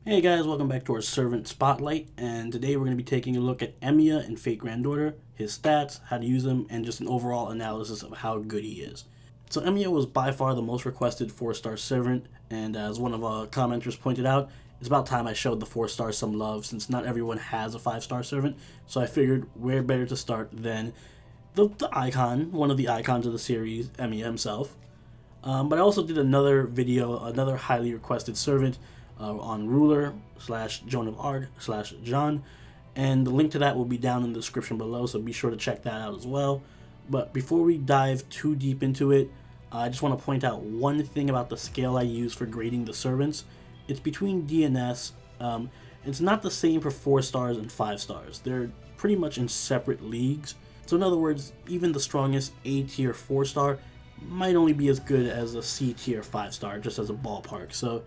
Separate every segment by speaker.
Speaker 1: Hey guys, welcome back to our Servant Spotlight, and today we're going to be taking a look at Emiya and Fate Granddaughter, his stats, how to use them, and just an overall analysis of how good he is. So Emiya was by far the most requested 4-star servant, and as one of our commenters pointed out, it's about time I showed the 4-stars some love since not everyone has a 5-star servant, so I figured where better to start than the icon, one of the icons of the series, Emiya himself. But I also did another video, another highly requested servant, on Ruler / Joan of Arc / John, and the link to that will be down in the description below, so be sure to check that out as well. But before we dive too deep into it, I just want to point out one thing about the scale I use for grading the servants. It's between D and S. It's not the same for 4 stars and 5 stars. They're pretty much in separate leagues. So in other words, even the strongest A tier 4-star might only be as good as a C tier 5-star, just as a ballpark. So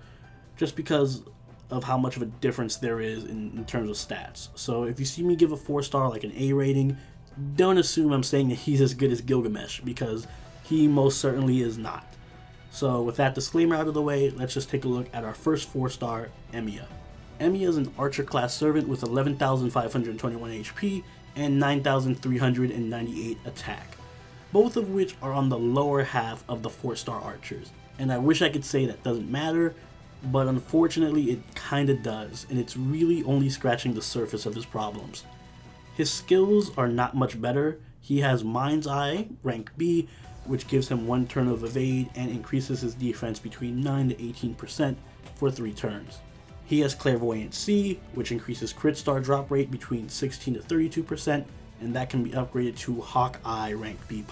Speaker 1: just because of how much of a difference there is in terms of stats. So if you see me give a 4-star like an A rating, don't assume I'm saying that he's as good as Gilgamesh, because he most certainly is not. So with that disclaimer out of the way, let's just take a look at our first 4-star, Emiya. Emiya is an archer class servant with 11,521 HP and 9,398 attack, both of which are on the lower half of the 4-star archers. And I wish I could say that doesn't matter, but unfortunately it kinda does, and it's really only scratching the surface of his problems. His skills are not much better. He has Mind's Eye, rank B, which gives him 1 turn of evade and increases his defense between 9 to 18% for 3 turns. He has Clairvoyant C, which increases crit star drop rate between 16 to 32%, and that can be upgraded to Hawk Eye rank B+,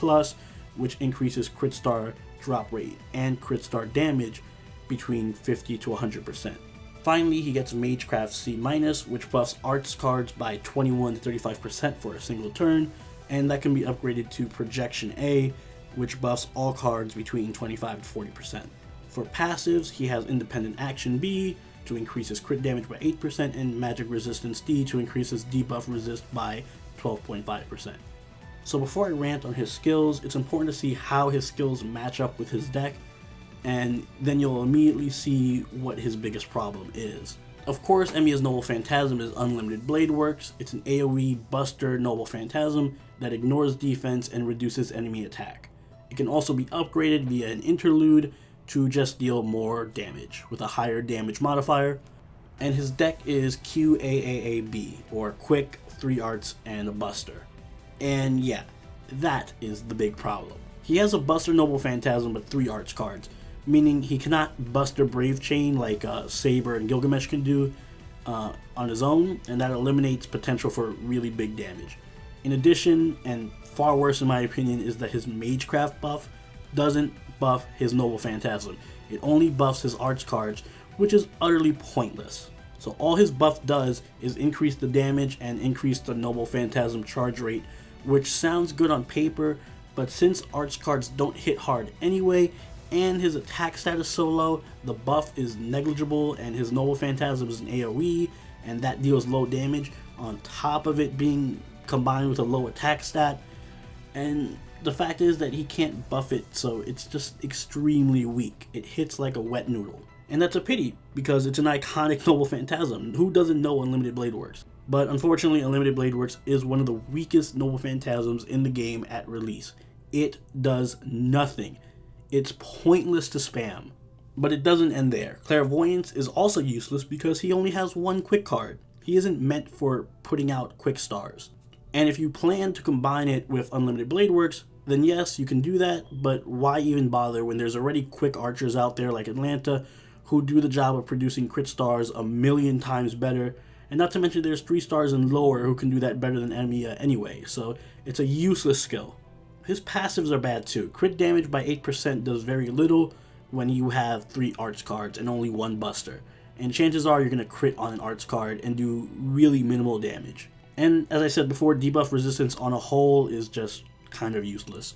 Speaker 1: which increases crit star drop rate and crit star damage between 50 to 100%. Finally, he gets Magecraft C-, which buffs arts cards by 21 to 35% for a single turn, and that can be upgraded to Projection A, which buffs all cards between 25 to 40%. For passives, he has Independent Action B to increase his crit damage by 8%, and Magic Resistance D to increase his debuff resist by 12.5%. So before I rant on his skills, it's important to see how his skills match up with his deck, and then you'll immediately see what his biggest problem is. Of course, Emiya's Noble Phantasm is Unlimited Blade Works. It's an AoE Buster Noble Phantasm that ignores defense and reduces enemy attack. It can also be upgraded via an interlude to just deal more damage with a higher damage modifier. And his deck is QAAAB, or Quick, 3 Arts, and a Buster. And yeah, that is the big problem. He has a Buster Noble Phantasm but 3 Arts cards, meaning he cannot Buster Brave Chain like Saber and Gilgamesh can do on his own, and that eliminates potential for really big damage. In addition, and far worse in my opinion, is that his Magecraft buff doesn't buff his Noble Phantasm. It only buffs his arts cards, which is utterly pointless. So all his buff does is increase the damage and increase the Noble Phantasm charge rate, which sounds good on paper, but since arts cards don't hit hard anyway, and his attack stat is so low, the buff is negligible, and his Noble Phantasm is an AoE, and that deals low damage, on top of it being combined with a low attack stat. And the fact is that he can't buff it, so it's just extremely weak. It hits like a wet noodle. And that's a pity, because it's an iconic Noble Phantasm. Who doesn't know Unlimited Blade Works? But unfortunately, Unlimited Blade Works is one of the weakest Noble Phantasms in the game at release. It does nothing. It's pointless to spam. But it doesn't end there. Clairvoyance is also useless because he only has 1 quick card. He isn't meant for putting out quick stars. And if you plan to combine it with Unlimited Blade Works, then yes, you can do that, but why even bother when there's already quick archers out there like Atlanta who do the job of producing crit stars a million times better, and not to mention there's 3 stars and lower who can do that better than Emiya anyway, so it's a useless skill. His passives are bad too. Crit damage by 8% does very little when you have 3 arts cards and only 1 buster, and chances are you're going to crit on an arts card and do really minimal damage. And as I said before, debuff resistance on a whole is just kind of useless.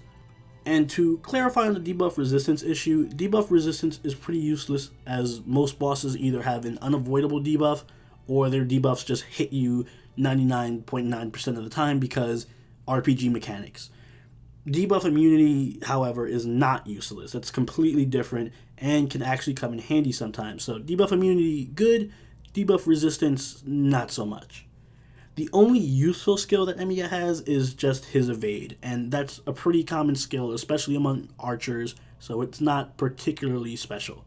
Speaker 1: And to clarify on the debuff resistance issue, debuff resistance is pretty useless, as most bosses either have an unavoidable debuff or their debuffs just hit you 99.9% of the time because RPG mechanics. Debuff immunity, however, is not useless. It's completely different and can actually come in handy sometimes. So debuff immunity, good. Debuff resistance, not so much. The only useful skill that Emiya has is just his evade, and that's a pretty common skill, especially among archers, so it's not particularly special.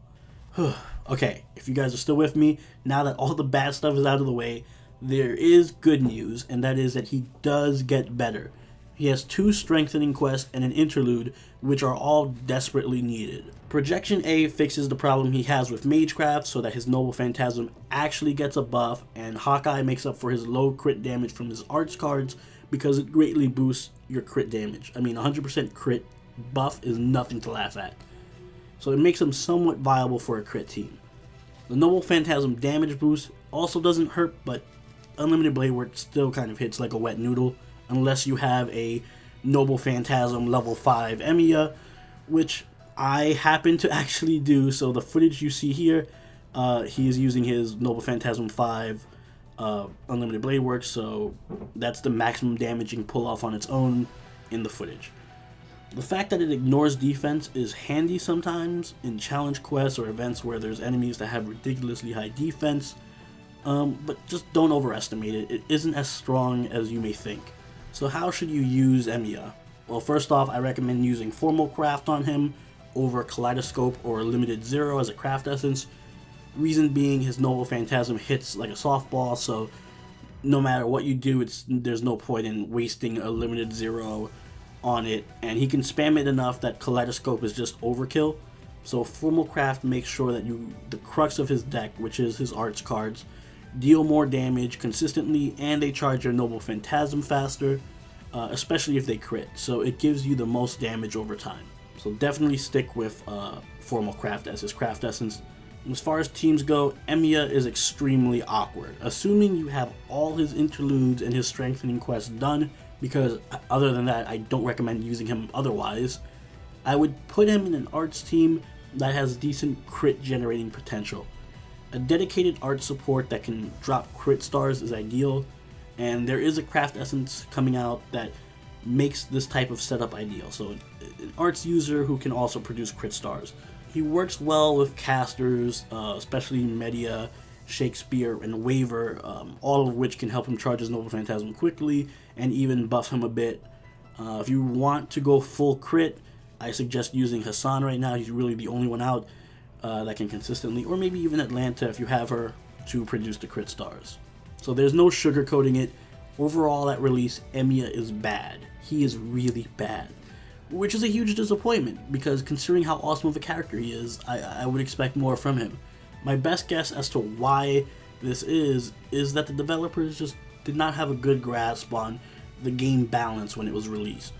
Speaker 1: Okay, if you guys are still with me, now that all the bad stuff is out of the way, there is good news, and that is that he does get better. He has 2 strengthening quests and an interlude, which are all desperately needed. Projection A fixes the problem he has with Magecraft so that his Noble Phantasm actually gets a buff, and Hawkeye makes up for his low crit damage from his arts cards because it greatly boosts your crit damage. I mean, 100% crit buff is nothing to laugh at. So it makes him somewhat viable for a crit team. The Noble Phantasm damage boost also doesn't hurt, but Unlimited Blade Work still kind of hits like a wet noodle, unless you have a Noble Phantasm level 5 Emiya, which I happen to actually do. So the footage you see here, he is using his Noble Phantasm 5 Unlimited Blade Work, so that's the maximum damaging pull-off on its own in the footage. The fact that it ignores defense is handy sometimes in challenge quests or events where there's enemies that have ridiculously high defense, but just don't overestimate it. It isn't as strong as you may think. So how should you use Emiya? Well, first off, I recommend using Formal Craft on him over Kaleidoscope or Limited Zero as a craft essence. Reason being, his Noble Phantasm hits like a softball, so no matter what you do, there's no point in wasting a Limited Zero on it, and he can spam it enough that Kaleidoscope is just overkill. So Formal Craft makes sure that the crux of his deck, which is his arts cards, deal more damage consistently, and they charge your Noble Phantasm faster, especially if they crit, so it gives you the most damage over time. So definitely stick with Formal Craft as his craft essence. As far as teams go, Emiya is extremely awkward, assuming you have all his interludes and his strengthening quests done, because other than that, I don't recommend using him otherwise. I would put him in an arts team that has decent crit generating potential. A dedicated art support that can drop crit stars is ideal, and there is a craft essence coming out that makes this type of setup ideal. So an arts user who can also produce crit stars. He works well with casters, especially Medea, Shakespeare, and Waver, all of which can help him charge his Noble Phantasm quickly and even buff him a bit. If you want to go full crit, I suggest using Hassan right now. He's really the only one out that can consistently, or maybe even Atlanta if you have her, to produce the crit stars. So there's no sugarcoating it. Overall, at release, Emiya is bad. He is really bad, which is a huge disappointment because considering how awesome of a character he is, I would expect more from him. My best guess as to why this is that the developers just did not have a good grasp on the game balance when it was released.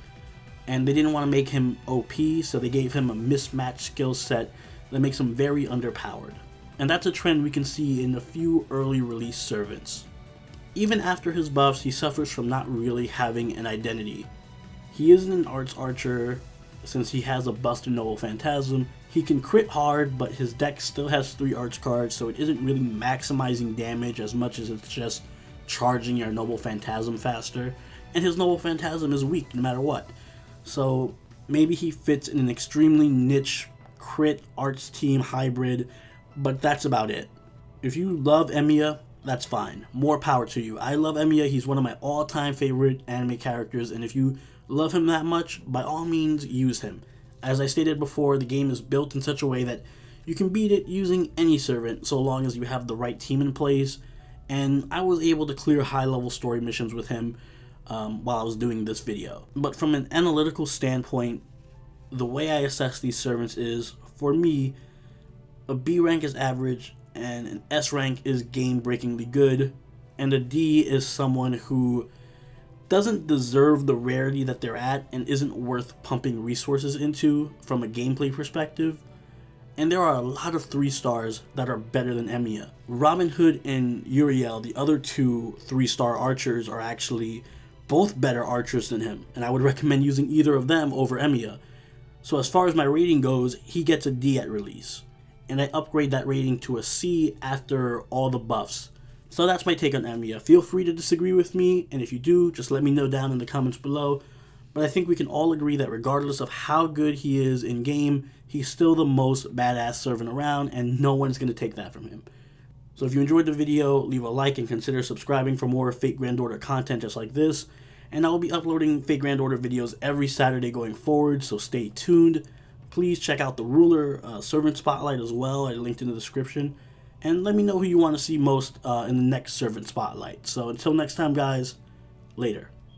Speaker 1: And they didn't want to make him OP, so they gave him a mismatched skill set that makes him very underpowered. And that's a trend we can see in a few early release servants. Even after his buffs, he suffers from not really having an identity. He isn't an arts archer since he has a busted Noble Phantasm. He can crit hard, but his deck still has 3 arts cards, so it isn't really maximizing damage as much as it's just charging your Noble Phantasm faster. And his Noble Phantasm is weak no matter what. So maybe he fits in an extremely niche crit arts team hybrid, but that's about it. If you love Emiya, that's fine. More power to you. I love Emiya. He's one of my all-time favorite anime characters, and if you love him that much, by all means, use him. As I stated before, the game is built in such a way that you can beat it using any servant so long as you have the right team in place, and I was able to clear high-level story missions with him while I was doing this video. But from an analytical standpoint, the way I assess these servants is, for me, a B rank is average, and an S rank is game-breakingly good, and a D is someone who doesn't deserve the rarity that they're at and isn't worth pumping resources into from a gameplay perspective. And there are a lot of 3 stars that are better than Emiya. Robin Hood and Uriel, the other 2 3-star archers, are actually both better archers than him, and I would recommend using either of them over Emiya. So as far as my rating goes, he gets a D at release, and I upgrade that rating to a C after all the buffs. So that's my take on Emiya. Feel free to disagree with me, and if you do, just let me know down in the comments below. But I think we can all agree that regardless of how good he is in game, he's still the most badass servant around, and no one's going to take that from him. So if you enjoyed the video, leave a like and consider subscribing for more Fate Granddaughter content just like this. And I will be uploading Fate Granddaughter videos every Saturday going forward, so stay tuned. Please check out the Ruler Servant Spotlight as well. I linked in the description. And let me know who you want to see most in the next Servant Spotlight. So until next time, guys, later.